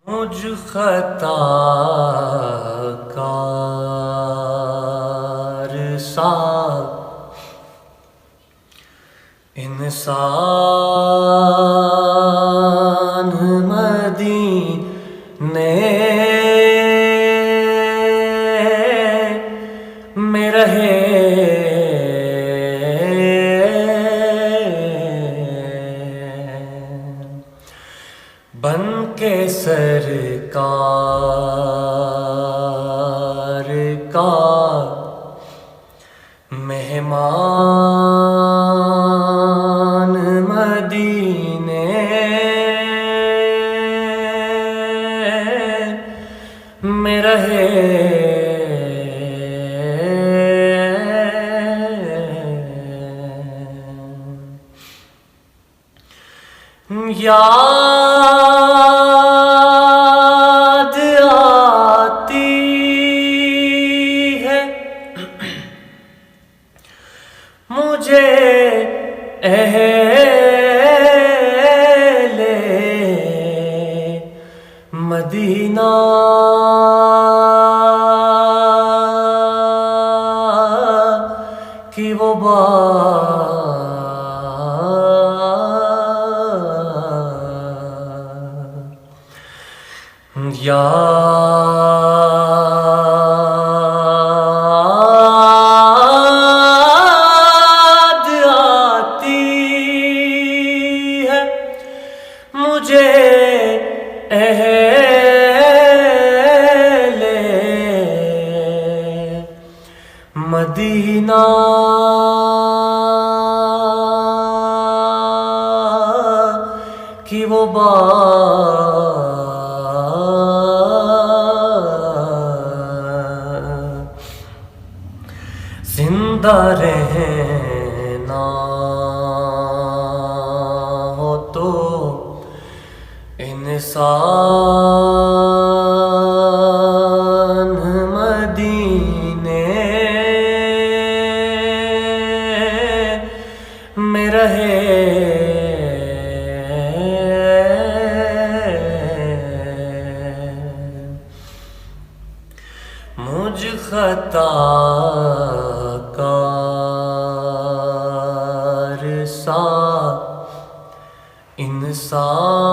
مجھ خطا کار سا انسان مدینے میں رہے بن کے سرکار کا مہمان مدینے میں رہے یاد آتی ہے مجھے اہل مدینہ کی وہ یاد آتی ہے مجھے اہل مدینہ کی وہ زندہ رہنا ہو تو انسان مدینے میں رہے مجھ خطا کار سا انسان